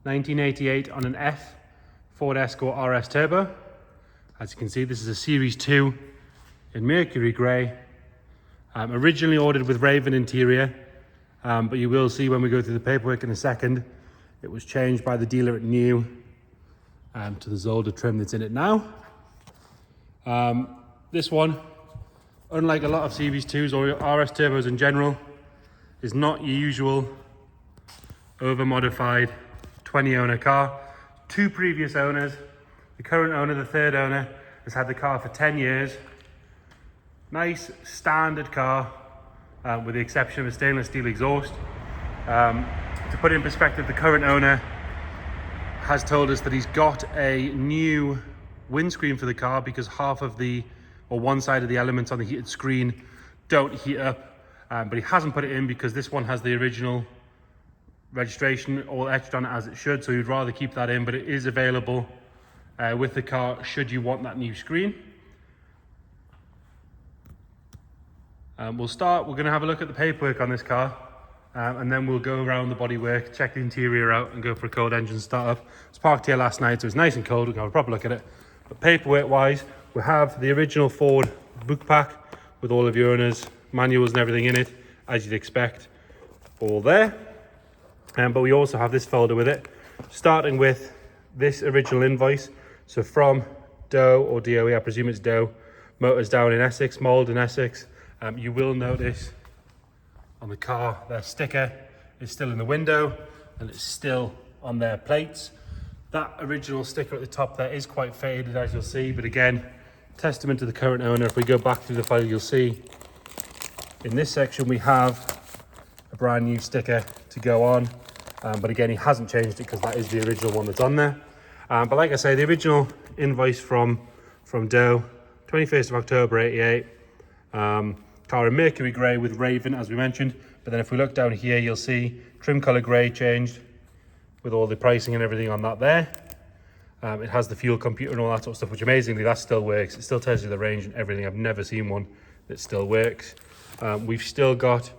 1988 on an F Ford Escort RS Turbo. As you can see, this is a Series 2 in Mercury Grey. Originally ordered with Raven interior, but you will see when we go through the paperwork in a second, it was changed by the dealer at new to the Zolder trim that's in it now. This one, unlike a lot of Series 2s or RS Turbos in general, is not your usual over-modified 20-owner car. Two previous owners. The current owner, the third owner, has had the car for 10 years. Nice standard car, with the exception of a stainless steel exhaust. To put it in perspective, the current owner has told us that he's got a new windscreen for the car because half of one side of the elements on the heated screen don't heat up, but he hasn't put it in because this one has the original registration all etched on it as it should, so he'd rather keep that in, but it is available with the car should you want that new screen. We're going to have a look at the paperwork on this car, and then we'll go around the bodywork, check the interior out and go for a cold engine startup. It's parked here last night, so it's nice and cold. We'll have a proper look at it. But paperwork wise, we have the original Ford book pack with all of your owners' manuals and everything in it, as you'd expect, all there. But we also have this folder with it, starting with this original invoice. So from Doe or DOE, I presume it's Doe, Motors down in Essex, Mould in Essex. You will notice on the car, their sticker is still in the window and it's still on their plates. That original sticker at the top there is quite faded, as you'll see, but again, testament to the current owner. If we go back through the file, you'll see in this section we have a brand new sticker to go on, but again, he hasn't changed it because that is the original one that's on there. But like I say, the original invoice from Doe, 21st of October 88, car in Mercury Grey with Raven, as we mentioned. But then if we look down here, you'll see trim color grey changed with all the pricing and everything on that there. It has the fuel computer and all that sort of stuff, which amazingly, that still works. It still tells you the range and everything. I've never seen one that still works. We've still got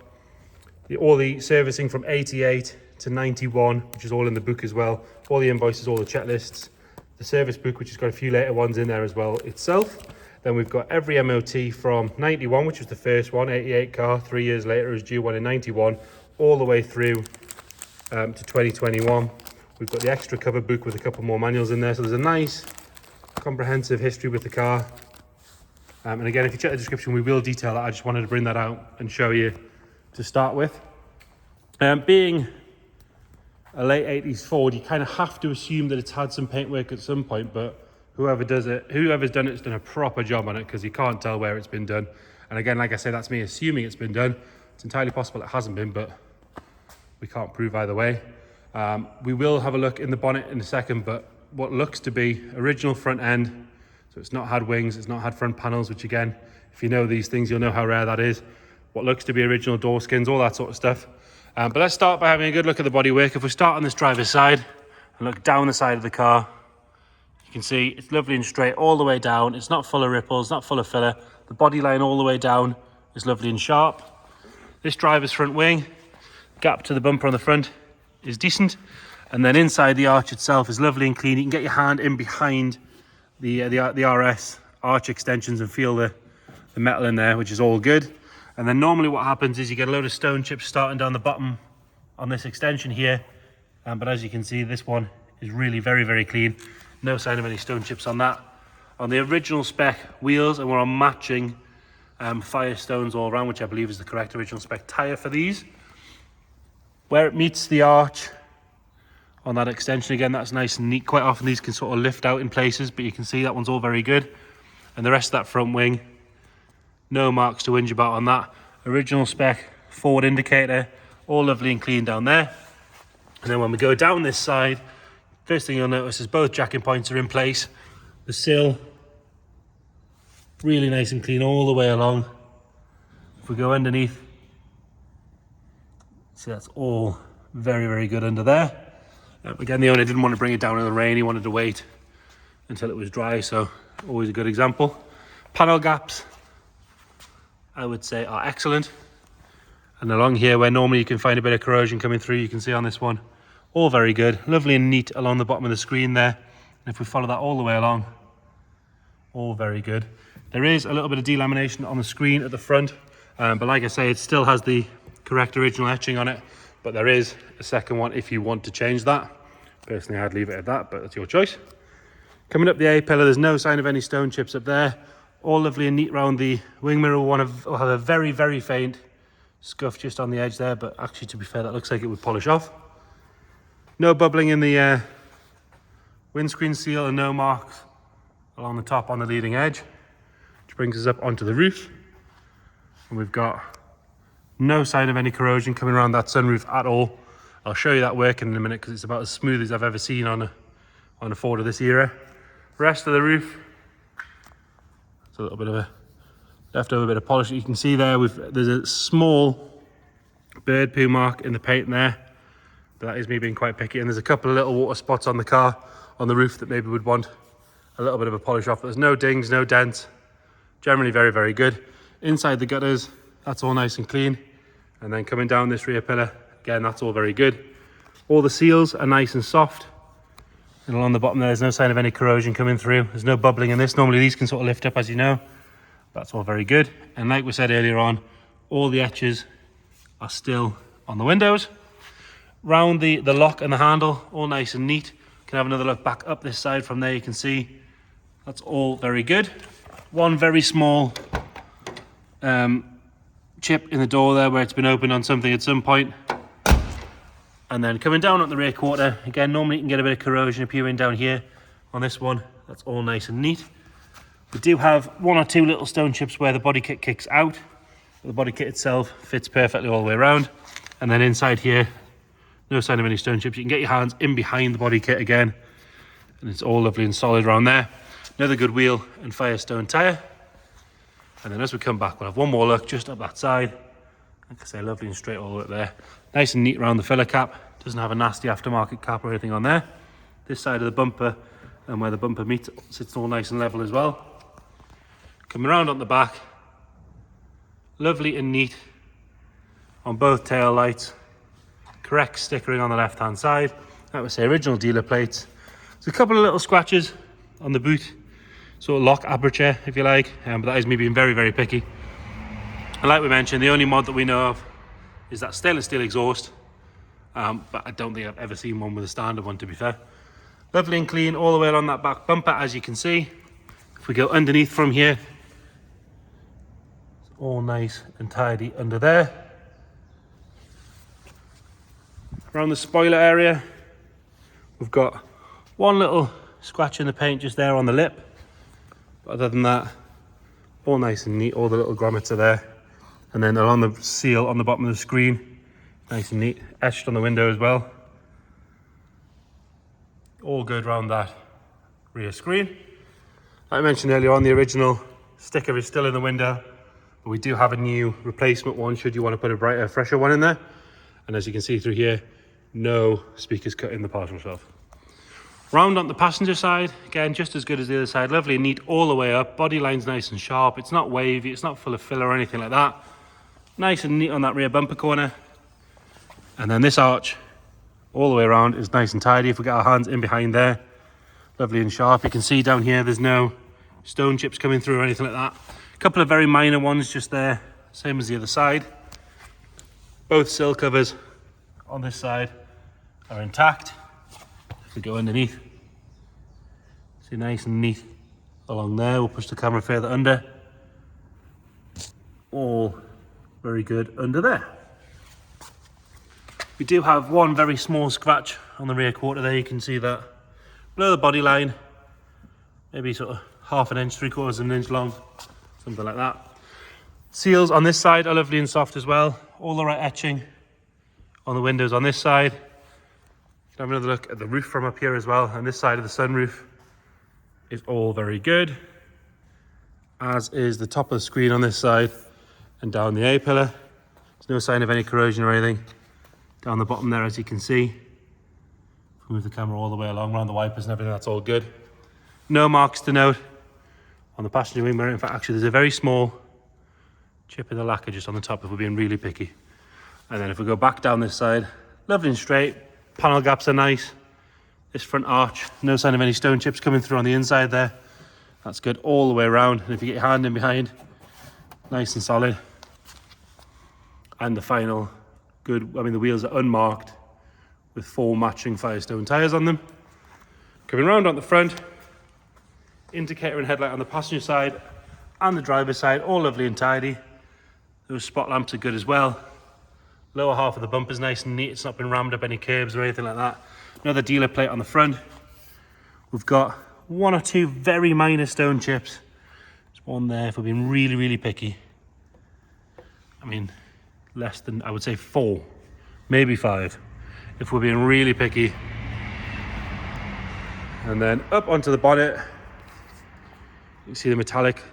all the servicing from 88 to 91, which is all in the book as well. All the invoices, all the checklists, the service book, which has got a few later ones in there as well itself. Then we've got every MOT from 91, which was the first one, 88 car, 3 years later it was due one in 91, all the way through to 2021. We've got the extra cover book with a couple more manuals in there. So there's a nice comprehensive history with the car. And again, if you check the description, we will detail that. I just wanted to bring that out and show you to start with. Being a late 80s Ford, you kind of have to assume that it's had some paintwork at some point, but whoever's done it's done a proper job on it, because you can't tell where it's been done. And again, like I say, that's me assuming it's been done. It's entirely possible it hasn't been, but we can't prove either way. We will have a look in the bonnet in a second, but what looks to be original front end, so it's not had wings, it's not had front panels, which again, if you know these things, you'll know how rare that is. What looks to be original door skins, all that sort of stuff. But let's start by having a good look at the bodywork. If we start on this driver's side and look down the side of the car, you can see it's lovely and straight all the way down. It's not full of ripples, not full of filler. The body line all the way down is lovely and sharp. This driver's front wing, gap to the bumper on the front is decent. And then inside the arch itself is lovely and clean. You can get your hand in behind the RS arch extensions and feel the metal in there, which is all good. And then normally what happens is you get a load of stone chips starting down the bottom on this extension here. But as you can see, this one is really very, very clean. No sign of any stone chips on that. On the original spec wheels, and we're on matching Firestones all around, which I believe is the correct original spec tyre for these. Where it meets the arch on that extension, again, that's nice and neat. Quite often these can sort of lift out in places, but you can see that one's all very good. And the rest of that front wing, no marks to whinge about on that. Original spec forward indicator, all lovely and clean down there. And then when we go down this side, first thing you'll notice is both jacking points are in place. The sill, really nice and clean all the way along. If we go underneath, see that's all very, very good under there. Again, the owner didn't want to bring it down in the rain. He wanted to wait until it was dry, so always a good example. Panel gaps, I would say, are excellent. And along here, where normally you can find a bit of corrosion coming through, you can see on this one, All very good, lovely and neat along the bottom of the screen there. And if we follow that all the way along, all very good. There is a little bit of delamination on the screen at the front, but like I say, it still has the correct original etching on it, but there is a second one if you want to change that. Personally, I'd leave it at that, but that's your choice. Coming up the A-pillar, there's no sign of any stone chips up there. All lovely and neat around the wing mirror. Will have a very, very faint scuff just on the edge there, but actually, to be fair, that looks like it would polish off. No bubbling in the windscreen seal and no marks along the top on the leading edge, which brings us up onto the roof. And we've got no sign of any corrosion coming around that sunroof at all. I'll show you that working in a minute because it's about as smooth as I've ever seen on a Ford of this era. Rest of the roof, it's a little bit of a leftover bit of polish. You can see there, there's a small bird poo mark in the paint there, but that is me being quite picky. And there's a couple of little water spots on the car, on the roof, that maybe would want a little bit of a polish off. There's no dings, no dents. Generally very, very good. Inside the gutters, that's all nice and clean. And then coming down this rear pillar, again, that's all very good. All the seals are nice and soft. And along the bottom there's no sign of any corrosion coming through. There's no bubbling in this. Normally these can sort of lift up, as you know. That's all very good. And like we said earlier on, all the etches are still on the windows. Round the lock and the handle, all nice and neat. Can have another look back up this side. From there you can see that's all very good. One very small chip in the door there where it's been opened on something at some point. And then coming down at the rear quarter, again, normally you can get a bit of corrosion appearing down here. On this one, that's all nice and neat. We do have one or two little stone chips where the body kit kicks out. The body kit itself fits perfectly all the way around. And then inside here, no sign of any stone chips. You can get your hands in behind the body kit again, and it's all lovely and solid around there. Another good wheel and Firestone tyre. And then as we come back, we'll have one more look just up that side. Like I say, lovely and straight all the way up there. Nice and neat around the filler cap. Doesn't have a nasty aftermarket cap or anything on there. This side of the bumper and where the bumper meets sits all nice and level as well. Coming around on the back, lovely and neat on both tail lights. Correct stickering on the left hand side. That would say original dealer plates. There's a couple of little scratches on the boot, sort of lock aperture if you like, but that is me being very, very picky. And like we mentioned, the only mod that we know of is that stainless steel exhaust, but I don't think I've ever seen one with a standard one, to be fair. Lovely and clean all the way along that back bumper, as you can see. If we go underneath from here, it's all nice and tidy under there. Around the spoiler area, we've got one little scratch in the paint just there on the lip. But other than that, all nice and neat, all the little grommets are there. And then along the seal on the bottom of the screen, nice and neat, etched on the window as well. All good around that rear screen. Like I mentioned earlier on, the original sticker is still in the window, but we do have a new replacement one should you want to put a brighter, fresher one in there. And as you can see through here, no speakers cut in the parcel shelf. Round on the passenger side, again, just as good as the other side. Lovely and neat all the way up. Body line's nice and sharp. It's not wavy. It's not full of filler or anything like that. Nice and neat on that rear bumper corner. And then this arch all the way around is nice and tidy. If we get our hands in behind there, lovely and sharp. You can see down here, there's no stone chips coming through or anything like that. A couple of very minor ones just there, same as the other side. Both sill covers on this side are intact. If we go underneath, see, nice and neat along there. We'll push the camera further under. All very good under there. We do have one very small scratch on the rear quarter there. You can see that below the body line, maybe sort of half an inch, 3/4 of an inch long, something like that. Seals on this side are lovely and soft as well. All the right etching on the windows on this side. Have another look at the roof from up here as well, and this side of the sunroof is all very good, as is the top of the screen on this side and down the A-pillar. There's no sign of any corrosion or anything down the bottom there, as you can see. If we move the camera all the way along around the wipers and everything, that's all good. No marks to note on the passenger wing mirror. In fact, actually, there's a very small chip in the lacquer just on the top if we're being really picky. And then if we go back down this side, lovely and straight, Panel gaps are nice. This front arch, no sign of any stone chips coming through on the inside there. That's good all the way around. And if you get your hand in behind, nice and solid. And the final, good, I mean, the wheels are unmarked with 4 matching Firestone tyres on them. Coming round on the front, indicator and headlight on the passenger side and the driver's side, all lovely and tidy. Those spot lamps are good as well. Lower half of the bumper's nice and neat. It's not been rammed up any curbs or anything like that. Another dealer plate on the front. We've got 1 or 2 very minor stone chips. There's one there if we're being really, really picky. I mean, less than, I would say 4, maybe 5, if we're being really picky. And then up onto the bonnet, you can see the metallic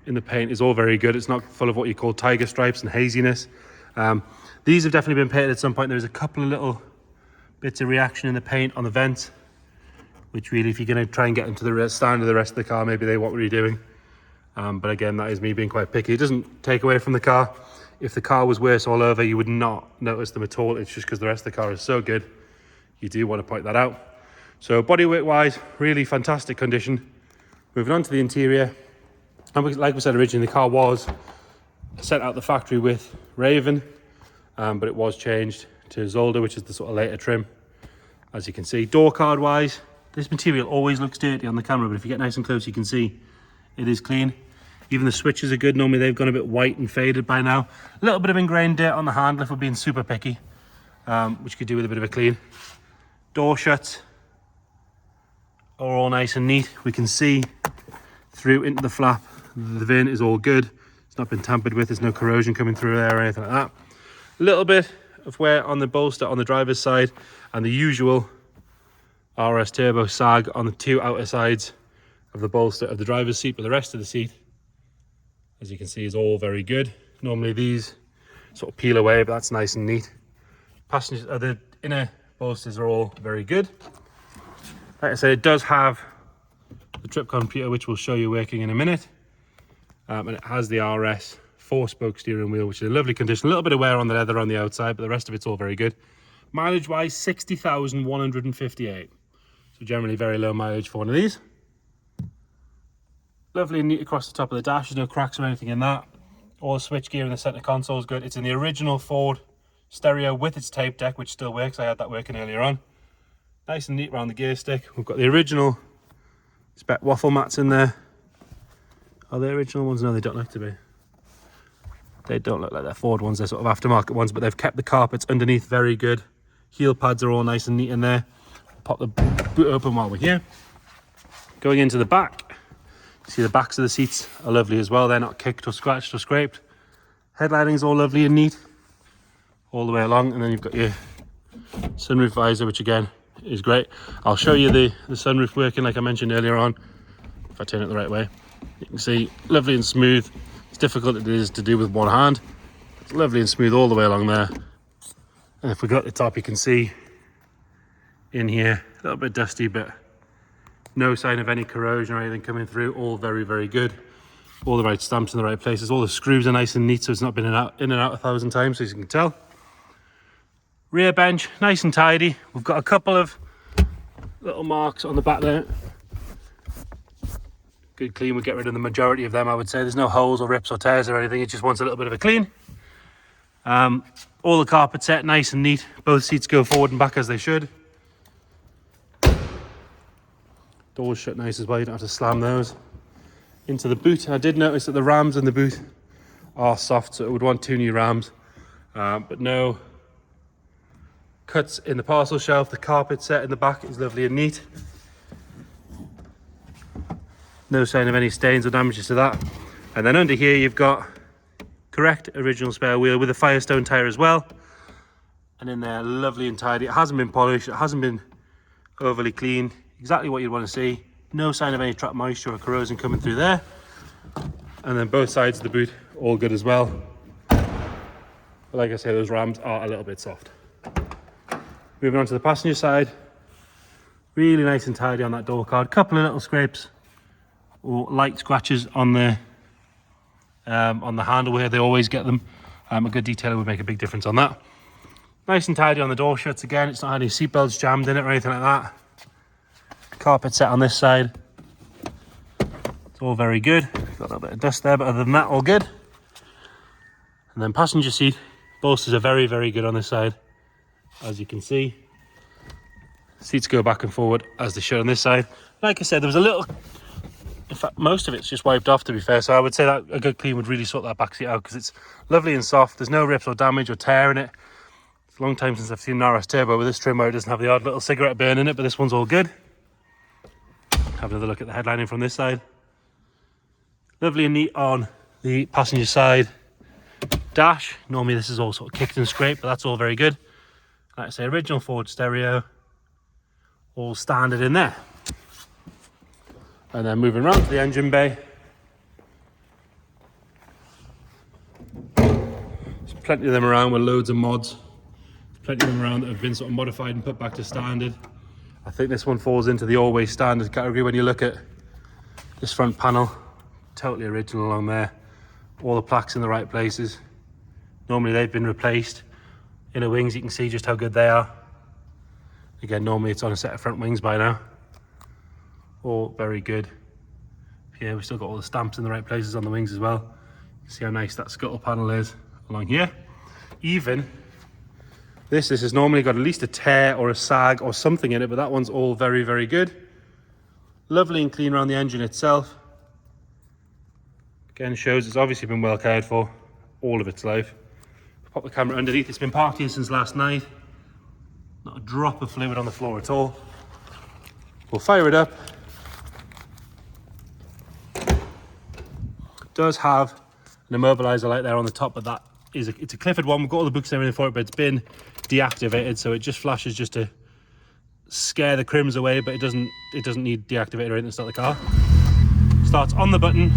in the paint is all very good. It's not full of what you call tiger stripes and haziness. These have definitely been painted at some point. There's a couple of little bits of reaction in the paint on the vents, which really, if you're going to try and get them to the standard of the rest of the car, maybe they want redoing. But again, that is me being quite picky. It doesn't take away from the car. If the car was worse all over, you would not notice them at all. It's just because the rest of the car is so good. You do want to point that out. So bodywork wise, really fantastic condition. Moving on to the interior. And like we said originally, the car was sent out the factory with Raven, but it was changed to Zolder, which is the sort of later trim. As you can see, door card wise, this material always looks dirty on the camera, but if you get nice and close, you can see it is clean. Even the switches are good. Normally they've gone a bit white and faded by now. A little bit of ingrained dirt on the handle if we're being super picky, which could do with a bit of a clean. Door shuts are all nice and neat. We can see through into the flap. The VIN is all good. It's not been tampered with. There's no corrosion coming through there or anything like that. A little bit of wear on the bolster on the driver's side and the usual RS Turbo sag on the 2 outer sides of the bolster of the driver's seat, but the rest of the seat, as you can see, is all very good. Normally these sort of peel away, but that's nice and neat. Passengers, the inner bolsters are all very good. Like I said, it does have the trip computer, which we'll show you working in a minute. And it has the RS 4-spoke steering wheel, which is in lovely condition. A little bit of wear on the leather on the outside, but the rest of it's all very good. Mileage wise, 60,158. So generally very low mileage for one of these. Lovely and neat across the top of the dash. There's no cracks or anything in that. All the switch gear in the center console is good. It's in the original Ford stereo with its tape deck, which still works. I had that working earlier on. Nice and neat around the gear stick. We've got the original spec waffle mats in there. Are they original ones? No, they don't look to be. They don't look like they're Ford ones. They're sort of aftermarket ones, but they've kept the carpets underneath very good. Heel pads are all nice and neat in there. Pop the boot open while we're here. Going into the back, you see the backs of the seats are lovely as well. They're not kicked or scratched or scraped. Headlighting's all lovely and neat all the way along, and then you've got your sunroof visor, which again is great. I'll show you the sunroof working like I mentioned earlier on. If I turn it the right way, you can see lovely and smooth. It's difficult it is to do with one hand. It's lovely and smooth all the way along there. And if we go at the top, you can see in here a little bit dusty, but no sign of any corrosion or anything coming through. All very, very good. All the right stamps in the right places. All the screws are nice and neat, so it's not been in and out 1,000 times, as you can tell. Rear bench, nice and tidy. We've got a couple of little marks on the back there. Good clean would get rid of the majority of them, I would say. There's no holes or rips or tears or anything. It just wants a little bit of a clean. All the carpet set, nice and neat. Both seats go forward and back as they should. Doors shut nice as well. You don't have to slam those. Into the boot. I did notice that the rams in the boot are soft, so it would want 2 new rams. But no cuts in the parcel shelf. The carpet set in the back is lovely and neat. No sign of any stains or damages to that. And then under here you've got correct original spare wheel with a Firestone tyre as well. And in there, lovely and tidy. It hasn't been polished. It hasn't been overly clean. Exactly what you'd want to see. No sign of any trapped moisture or corrosion coming through there. And then both sides of the boot, all good as well. But like I say, those rams are a little bit soft. Moving on to the passenger side. Really nice and tidy on that door card. Couple of little scrapes or light scratches on the handle where they always get them. A good detailer would make a big difference on that. Nice and tidy on the door shuts again. It's not had any seatbelts jammed in it or anything like that. Carpet set on this side. It's all very good. Got a little bit of dust there, but other than that, all good. And then passenger seat. Bolsters are very, very good on this side, as you can see. Seats go back and forward as they should on this side. Like I said, there was a little, in fact, most of it's just wiped off, to be fair. So I would say that a good clean would really sort that back seat out, because it's lovely and soft. There's no rips or damage or tear in it. It's a long time since I've seen an RS Turbo with this trim where it doesn't have the odd little cigarette burn in it, but this one's all good. Have another look at the headlining from this side. Lovely and neat on the passenger side dash. Normally this is all sort of kicked and scraped, but that's all very good. Like I say, original Ford stereo, all standard in there. And then moving around to the engine bay. There's plenty of them around with loads of mods. Plenty of them around that have been sort of modified and put back to standard. I think this one falls into the always standard category when you look at this front panel. Totally original along there. All the plaques in the right places. Normally they've been replaced. Inner wings, you can see just how good they are. Again, normally it's on a set of front wings by now. All very good. Yeah, we've still got all the stamps in the right places on the wings as well. See how nice that scuttle panel is along here. Even this has normally got at least a tear or a sag or something in it, but that one's all very, very good. Lovely and clean around the engine itself. Again, shows it's obviously been well cared for all of its life. Pop the camera underneath. It's been parked here since last night. Not a drop of fluid on the floor at all. We'll fire it up. It does have an immobilizer light there on the top, but that is it's a Clifford one. We've got all the books and everything for it, but it's been deactivated, so it just flashes just to scare the crims away, but it doesn't need deactivated or anything to start the car. Starts on the button.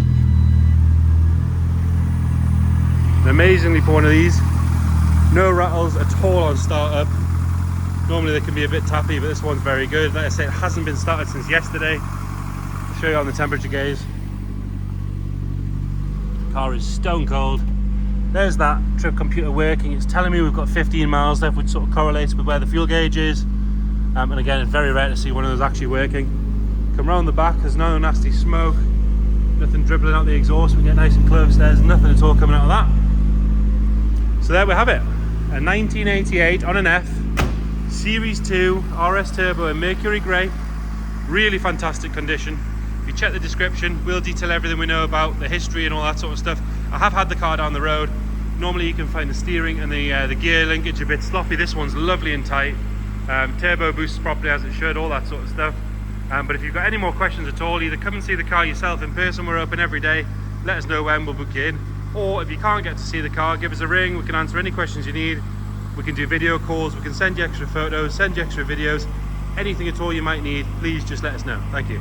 And amazingly for one of these, no rattles at all on startup. Normally they can be a bit tappy, but this one's very good. Like I say, it hasn't been started since yesterday. I'll show you on the temperature gauge. The car is stone cold. There's that trip computer working. It's telling me we've got 15 miles left, which sort of correlates with where the fuel gauge is. And again, it's very rare to see one of those actually working. Come round the back, there's no nasty smoke. Nothing dribbling out the exhaust. We get nice and close. There's nothing at all coming out of that. So there we have it. A 1988 on an F. Series 2 RS Turbo in Mercury Grey. Really fantastic condition. If you check the description, we'll detail everything we know about the history and all that sort of stuff. I have had the car down the road. Normally you can find the steering and the gear linkage a bit sloppy. This one's lovely and tight. Turbo boosts properly as it should, all that sort of stuff. But if you've got any more questions at all, either come and see the car yourself in person. We're open every day. Let us know when, we'll book you in. Or if you can't get to see the car, give us a ring. We can answer any questions you need. We can do video calls. We can send you extra photos, send you extra videos. Anything at all you might need, please just let us know. Thank you.